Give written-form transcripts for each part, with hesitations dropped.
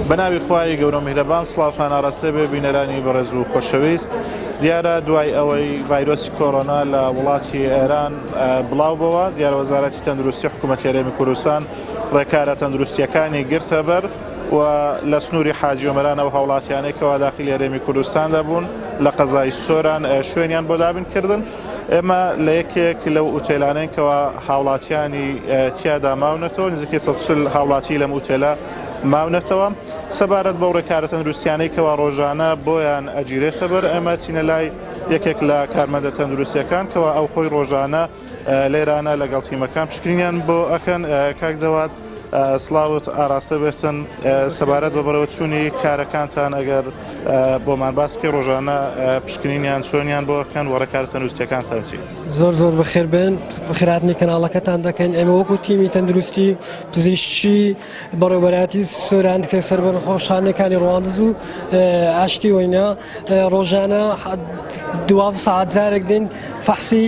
بەناوی خوای گەورە میهرەبان سڵاوتان ئاراستە بێ بینەرانی بەڕێز و خۆشەویست. دیارە دوای ئەوەی ڤایرۆسی کۆڕۆنا لە وڵاتی ئێران بڵاو بەوە، دیارە وەزارەتی تەندروستی حکوومەتی هەرێمی کوردستان ڕێکارە تەندروستیەکانی گرتە بەر و لە سنووری حاجی ئۆمەرانەوە هاوڵاتیانەی کەوا داخلی هەرێمی کوردستاندا بوون لە قەزای سۆران شوێنیان بۆ دابینکردن. ئێمە لە یەکێک لەو ئوتێلانەین کەوا هاوڵاتیانی تیادا ماونەتەوە، نزیکەی 140 هاوڵاتی لەم ئوتێلە ماونەتەوە. سەبارەت بەو ڕێکارە تەندروستیانەی کەوا ڕۆژانە بۆیان ئەگیرێتە بەر، ئێمە چینە لای یەکێک لە کارمەندە تەندروستیەکان کەوا ئەو خۆی ڕۆژانە لێرانە لەگەڵ تیمەکان پشکنیان بۆ ئەکەن. کاک جەواد سڵاوت ئاراستە بێتن سەبارەت بە بەرەوە چوونی کارەکانتان ئەگەر بۆمان باس بکەی ڕۆژانە پشکنینیان چۆنیان بۆ ئەکەن و ڕێکارە تەندروستیەکانتان چی؟ زۆر بەخێر بن، بەخێرهاتنی کەناڵەکەتان دەکەین. ئێمە وەکو تیمی تەندروستی پزیشکی بەڕێوەبەراتی سۆران کە سەربەرخۆشخانەکانی ڕواندز و ئاشتی وەینە ڕۆژانە 12 ساعت جارێک دێن فەحسی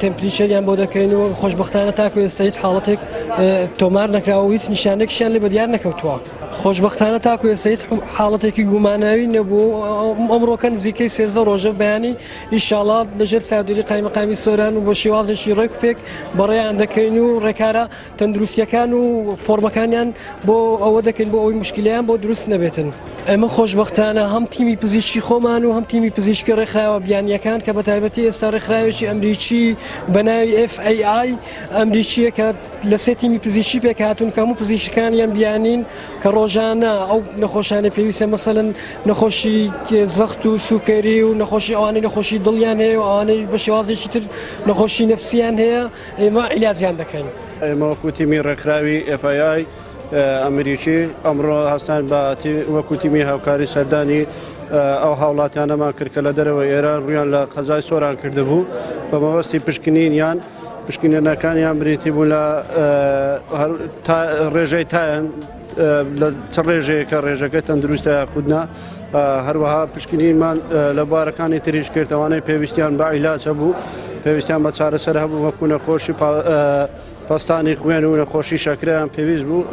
تێمپریچەریان بۆ دەکەین و خۆشبەختانە تاکو ئێستا هیچ حاڵەتێک تۆمار نەکراوە و هیچ نیشانێکیشیان لێ بەدیار نەکەوتووە. خۆشبەختانە تاکو ئێستا هیچ حاڵەتێکی گوماناوی نەبوو. ئەمڕۆکە نزیکەی 13 ڕۆژە بەیانی ئینشاڵڵا لەژێر چاودێری قایمەقامی سۆران و بۆ شێوازێکی ڕێک و پێک بەڕێیان دەکەین و ڕێکارە تەندروستیەکان و فۆرمەکانیان بۆ ئەوە دەکەین بۆ ئەوەی مشکلیان بۆ دروست نەبێتن. ئێمە خۆشبەختانە هەم تیمی پزیشکی خۆمان و هەم تیمی پزیشکی ڕێکخراوە بیانیەکان کە بە تایبەتی ئێستا ڕێکخراوێکی ئەمریکی بەناوی FAI ئەمریکیە کە لە سێ تیمی پزیشکی پێکهاتوون کە هەموو پزیشکانیان بیانین کە ڕۆژانە ئەو نەخۆشانە پێویستە مەسەلەن نەخۆشی زەخت و سوکەری و نەخۆشی ئەوانەی نەخۆشی دڵیان هەیە و ئەوانەی بە شێوازێکی تر نەخۆشی نەفسیان هەیە ئێمە عیلاجیان دەکەین. ئێمە وەکو تیمی ڕێکخراوی FAI ئەمریکی ئەمڕۆ هەستان بە وەکو تیمی هاوکاری سەردانی ئەو هاوڵاتیانەمان کرد کە لە دەرەوە ئێران ڕویان لە قەزای سۆران کردبوو بە مەبەستی پشکنینیان پشکنینەکانیان بریتی بوو لە ڕێژەی تایەن لە چ ڕێژەیەکە ڕێژەکە تەندروستە یاخودنا. هەروەها پشکنینمان لە بوارەکانی تریش کرد ئەوانەی پێویستیان بە عیلاج هەبوو، پێویستیان بە چارەسەر هەبوو وەکو نەخۆشی پستانی خوێن و نەخۆشی شەکرەیان پێویست بوو.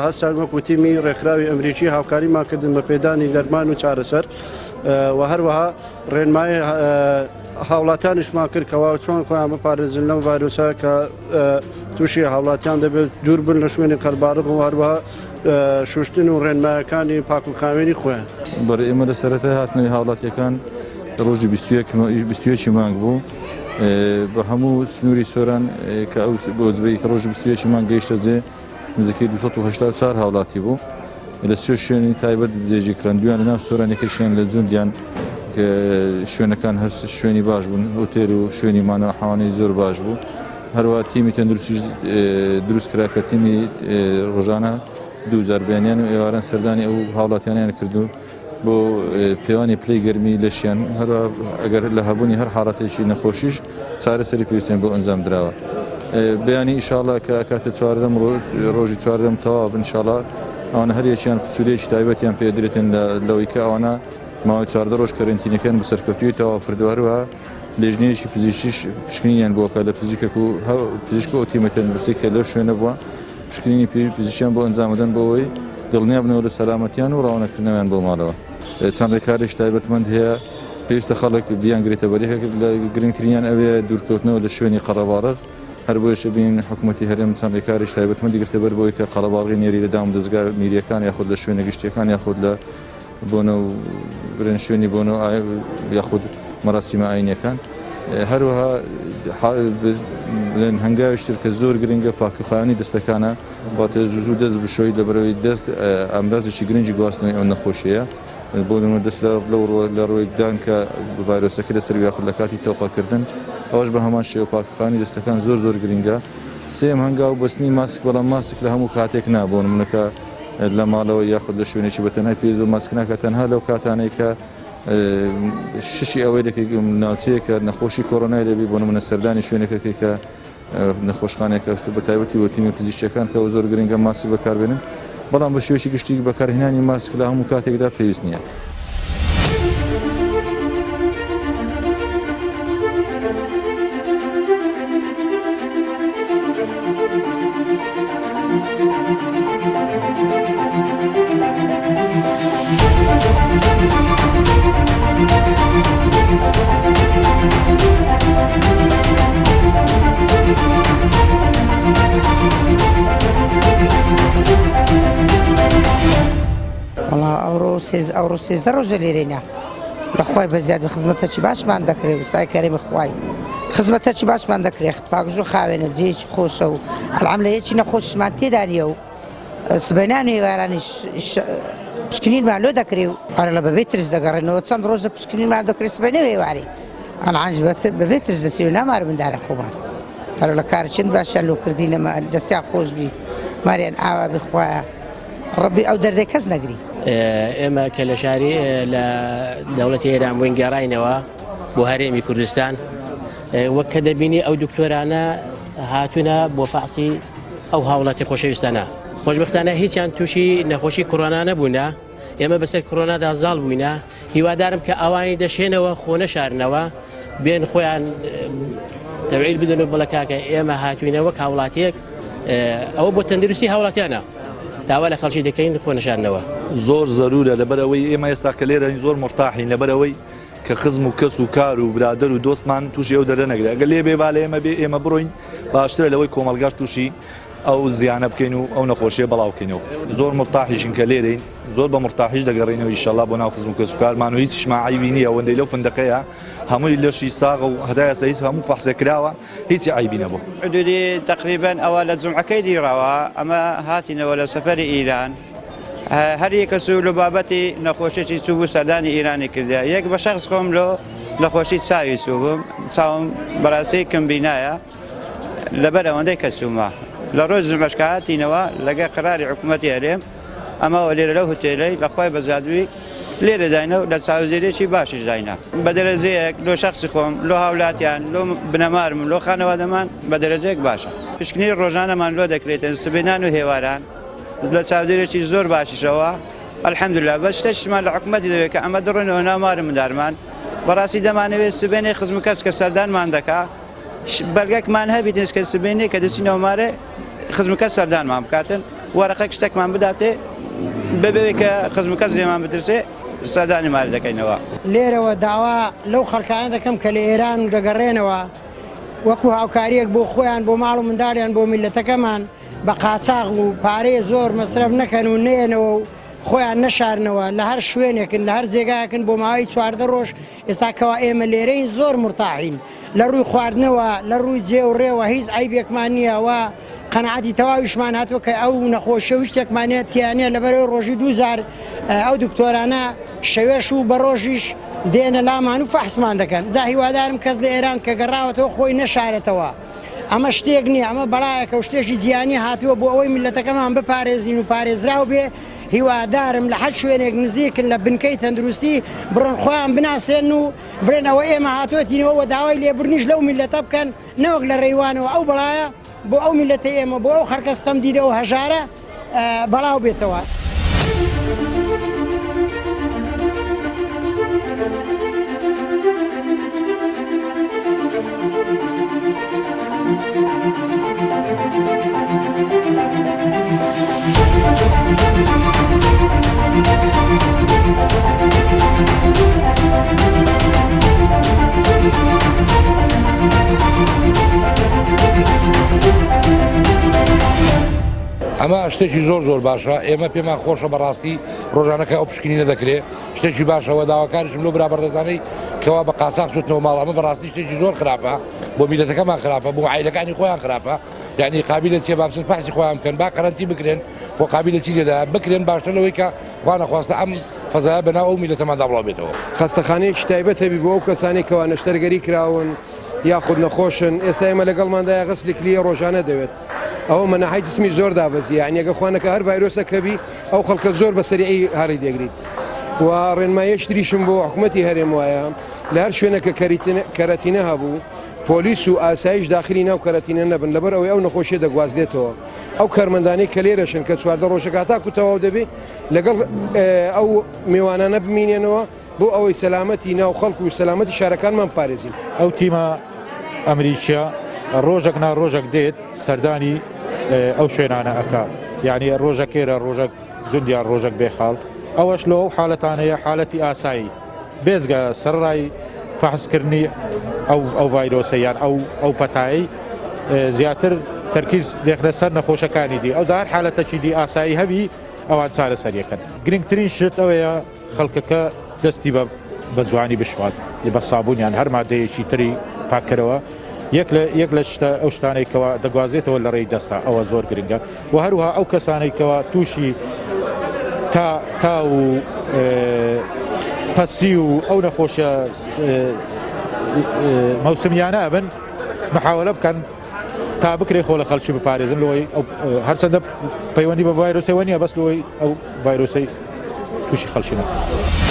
هەستان وەکو تیمی ڕێکخراوی ئەمریکی هاوکاریمان کردن بە پێدانی دەرمان و چارەسەر و هەروەها ڕێنمایی هاوڵاتیانشمان کرد کەوا چۆن خۆیان بپارێزن لەم ڤایرۆسە کە تووشی هاوڵاتیان دەبێت دوور بن لە شوێنی قەرباڵغ و هەروەها شوشتن و ڕێنمایەکانی پاکوکاوێنی خۆیان. بەڕێ ئێمە لە سەرەتا هاتنەوەی هاوڵاتیەکان ڕۆژی 21 مانگ بوو بە هەموو سنووری سۆران کە ئەو بۆ جبەی کە ڕۆژی 21 مانگ گەیشتە جێ نزیکەی 284 هاوڵاتی بوو لە سێ شوێنی تایبەت جێژی کراندویان لەناو سۆران یەکەشیان لە جوندیان کە شوێنەکان هەر شوێنی باش بوون، ئوتێل و شوێنی مانەوە حەوانەی زۆر باش بوو. هەروە تیمی تەندروستی دروست کرا کە تیمی ڕۆژانە 2000 بیانیان و ئێواران سەردانی ئەو هاوڵاتیانیان کردو بۆ پێوانی پلەی گەرمی لەشیان. هەروە ئەگەر لە هەبوونی هەر حاڵەتێکی نەخۆشیش چارەسەری پێویستیان بۆ ئەنجام درراوە. بەیانی ئینشاڵڵا کە کاتە چواردەم ڕۆژی چواردەم تەواو بن ئینشاڵڵا ئەوانە هەر یەکیان سوودێکی تایبەتیان پێدرێتن لەوەی کە ئەوانە ماوەی 14 ڕۆژ کەرنتینەکان بەسەرکەوتووی تەواو کردووە. هەروە لێژنەیەکی پزیشکیش پشکنینیان بۆکە لە پزیکە و پزیشک و تیمە تەندروستی کە لەو شوێنە بووە پشکنینی پزیشکیان بۆ ئەنجامدەن بۆەوەی دڵنیا بنەوە لە سەلامەتیان و ڕاوەنەکردنەوەیان بۆ ماڵەوە. چەند ڕێکارێک تایبەتمەند هەیە پێویستە خەڵک بیانگرێتە بەریەک لە گرنگترینیان ئەوێ دوورکەوتنەوە لە شوێنی قەرەباڵغ. هەر بۆیشە بین حکوومەتی هەرێم چەند ڕێکارێک تایبەتمەندی گرتە بەر بۆی کە قەرەباڵغی نێری لە دام دەستگا میریەکان یاخود لە شوێنە گشتیەکان یاخود لە بۆنە و برن شوێنی بۆنە یاخود مەراسیمە ئاینیەکان. هەروەها هەنگاویشتر کە زۆر گرنگە پاکخواانی دەستەکانە واتە زوو دەست بشۆی لەبەرەوەی دەست ئەمرازێکی گرنگی گواستنەوەی ئەو نەخۆشیەیە بۆ نمونە دەست لە ڕۆیدان کە ڤایرۆسەکە لەسەر یاخود لە کاتی تەوقەکردن ئەوەش بە هەمان شێوە پاکخواانی دەستەکان زۆر گرنگە. سێم هەنگاو بەستنی ماسک، بەڵام ماسک لە هەموو کاتێک نابوو نمونەکە لە ماڵەوە یاخود لە شوێنێکی بەتەنهای پێویست و ماسک ناکە تەنها لەو کاتانەی کە ششی ئەوەی دەکەی ناوچەیە کە نەخۆشی کۆڕۆنای دەبی بۆ نمونە سەردانی شوێنەکەی کە نەخۆشخانێکە بە تایبەتی بۆ تیمی پزیشکیەکان کە زۆر گرنگە ماسی بەکاربێنن. بەڵام بە شێوەیەکی گشتی بەکارهێنانی ماسک لە هەموو کاتێکدا پێویست نییە. ئەوڕۆ 13 ڕۆژە لێرەینە لەخوای بەزیاد خزمەتەکی باشمان دەکرێت وسای کەرێمی خوای خزمەتەکی باشمان دەکرێت پاکژۆ خاوێنە جێکی خۆشە و ئەلعام لە یەکی نەخۆشمان تێدانیە و سبەینان هێوارانی پشکنینمان لۆ دەکرێت و ئەرە لە بەبێ ترس دەگەڕێنەوە چەند ڕۆژە پشکنینمان دەکرێت سبەینە هێواری ئەنعانج بەبێ ترس دەچێت و نامار مندارە خۆمان هەرە لە کار چەند باشیان لۆ کردینەمە دەستیان خۆش بی ماریان ئاوا بخوایە ڕەبی ئەو دەردەی کەس نەگری. ئێمە کە لە شاری لە دەوڵەتی ئێران بووین گەڕاینەوە بۆ هەرێمی کوردستان وەک کە دەبینی ئەو دکتۆرانە هاتوونە بۆ فەحسی ئەو هاوڵاتی خۆشەویستانە خۆشبەختانە هیچیان تووشی نەخۆشی کۆڕۆنا نەبوونە ئێمە بەسەر کۆڕۆنادا زاڵ بووینە هیوادارم کە ئەوانی دەشێنەوە خۆ نەشارنەوە بێن خۆیان تەبعیل بدەن و بڵێ کاکە ئێمە هاتوینە وەک هاوڵاتیەک ئەوە بۆ تەندروستی هاوڵاتیانە داوا لە خەڵکی دەکەین خۆ نەشارنەوە زۆر زەرورە لەبەرەوەی ئێمە ئێستا کە لێرە زۆر مرتاحین لەبەرەوەی کە خزم و کەس و کار و برادر و دۆستمان تووشی ئەو دەرە نەگرێت ئەگەر لێ بێ با لە ئێمە بێ ئێمە بڕۆین باشترە لەوەی کۆمەلگاش تووشی ئەو زیانە بکەین و ئەو نەخۆشیە بەڵاوکەینەوە زۆر مرتاحیشین کە لێرەین زۆر بە مرتاحیش دەگەڕێنەوە ئینشەڵا بۆ ناو خزم و کەس و کارمان و هیچ عیبی نییە ئەوەندەی لەو فندقەیە هەمووی لەشی ساغ و هەدایە سەیت هەموو فەحسە کراوە هیچی عیبی نەبوو. حدودی تقریبا ئەوە لە جومعەکەی دیڕەوە ئەمە هاتینەوە لە سەفەری ئیران هەر یەکەس و لە بابەتی نەخۆشیی چوو بوو سەردانی ئیرانی کردە یەک بە شەخص خۆم لۆ نەخۆشی چاوی چوو بووم چاوم بەڕاستی کەمبینایە لەبەر ئەوەندەی کە چوومە لە ڕۆژ جمعەشکە هاتینەوە لەگە قەراری حکوومەتی هەرێم ئەمەوە لێرە لەو هوتێلەی لەخوای بەزادوی لێرە داینە و لە چاودێرێکی باشیش داینە بە دەرەجەیەک لۆ شەخصی خۆم لۆ هاولاتیان لۆ بنەمارم لۆ خانەوادەمان بە دەرەجەیەک باشە پشکنی ڕۆژانەمان لۆ دەکرێتن سبێنان و هێواران لە چاودێرێکی زۆر باشیشەوە الحەمدوللا بە شتێکمان لە حکوومەتی دەوێت کە ئەمە دڕێنەوە نامارم مندارمان بەڕاستی دەمانەوێت سبێنەی خزم کەس کە سەردانمان دەکا بەلگەکمان هەبیت کە سبێنێ کە دەچینەوە مارێ خزم کەس سەردانمان بکاتن وەرەقەی شتێکمان بداتێ ببێ کە خزم کەس لێمان بدرسێ سەردانی ماری دەکەینەوە. لێرەوە داوا لەو خەڵکانە دەکەم کە لە ئێران دەگەڕێنەوە وەکو هاوکاریەک بۆ خۆیان بۆ ماڵ و منداڵیان بۆ میلەتەکەمان بە قاچاغ و پارەی زۆر مەسرەف نەکەن و نێنەوە و خۆیان نەشارنەوە لە هەر شوێنێکن لە هەر جێگایەکن بۆ ماوەی 14 ڕۆژ ئێستا کەوا ئێمە لێرەین زۆر مرتاحین لە ڕووی خواردنەوە لە ڕووی جێ و ڕێوە هیچ عیبێکمان نییە و قەنەعەتی تەواویشمان هاتووە کە ئەو نەخۆشیە و شتێکمانێت تیانە لەبەرەوەی ڕۆژی 2000 ئەو دکتۆرانە شەوێش و بە ڕۆژیش دێنە لامان و فەحسمان دەکەن جا هیوادارم کەس لە ئێران کە گەڕاوەتەوە خۆی نەشارێتەوە ئەمە شتێک نییە ئەمە بەڵایەکە و شتێکی جیانی هاتووە بۆ ئەوەی میلەتەکەمان بپارێزین و پارێزراو بێ هیوادارم لە هەر شوێنێک نزیکن لە بنکەی تەندروستی بڕۆن خۆیان بناسێن و بڕێنەوە ئێمە هاتووەتینەوە داوای لێبرنیش لەو میلەتە بکەن نەوەک لە ڕێوانەوە ئەو بەڵایە بۆ ئەو میلەتە ئێمە بۆ ئەو خەرکەستەم دیدە و هەژارە بەڵاو بێتەوە. ئەمە شتێکی زۆر باشە ئێمە پێمان خۆشە بەڕاستی ڕۆژانەکە ئەو پشکنی نەدەکرێت شتێکی باشەوە داواکاریشم لەو برابەڕێزانەی کەوا بە قاچاق سوتنەوە ماڵ ئەمە بەڕاستی شتێکی زۆر خراپە بۆ میلەتەکەمان خراپە بۆ عایلەکانی خۆیان خراپە یعنی قابلە چێ بابسن پاسی خۆیان بکەن با قەرەنتی بکرێن بۆ قابلە چی لێدا بکرێن باشتر لەوەی کە خوا نەخواستە ئەم فەزایە بەناو ئەو میلەتەماندا بڵاو بێتەوە. خەستەخانەیەکی تایبەت هەبی بۆ ئەو کەسانی کەوا نەشتەرگەری کراون یاخود نەخۆشن ئێستا ئێمە لەگەڵماندایە غسلی کلیە ڕۆژانە دەوێت ئەوە مەناحی جسمی زۆر دابەزی یعنی ئەگە خوانەکە هەر ڤایرۆسەکەبی ئەو خەڵکە زۆر بەسەریعی هەڕی دەگریت و ڕێنمایەش تریشم بۆ حکوومەتی هەرێم وایە لە هەر شوێنەکە کەرەتینە هەبوو پۆلیس و ئاسایش داخلی ناو کەرەتینە نەبن لەبەر ئەوەی ئەو نەخۆشیە دەگوازرێتەوە ئەو کارمەندانەی کە لێرەشن کە چواردە ڕۆژەکە تاکو تەواو دەبێت لەگەڵ ئەو میوانانە بمینێنەوە بۆ ئەوەی سەلامەتی ناو خەڵک و سەلامەتی شارەکانمان پارێزین. ئەو تیمە ئەمریکا ڕۆژێک نا ڕۆژێک دێت سەردانی ئەو شوێنانە ئەکا یعنی ڕۆژە کێرە ڕۆژێک جوندیان ڕۆژێک بێخاڵ ئەوەش لە ئەو حاڵەتانەیە حالەتی ئاسایی بێزگە سەرڕای فەحسکردنی ئەو ڤایرۆسە یان ئەو پەتایی زیاتر تەرکیز دێخنە سەر نەخۆشەکانی دی ئەو داهر حالەتەکی دی ئاسایی هەبی ئەوان چارەسەریەکەن گرنگترین شت ئەوەیە خەڵکەکە دەستی بە جوانی بشوات بە سابوونیان هەر مادەیەکی تری پاکەرەوە یەک لە ئەو شتانێکەوە دەگوازێتەوە لە ڕێی دەستا ئەوە زۆر گرنگە و هەروها ئەو کەسانێکەوە تووشی تا و پەسی و ئەو نەخۆشە مەوسمیانە ئەبن محاولە بکەن تا بکرێ خۆ لە خەڵکی بپارێزن لەوەی هەرچەندە پەیوەندی بە ڤایرۆسەوە نیە بەس لەوەی ئەو ڤایرۆسەی تووشی خەڵکی نەکەن.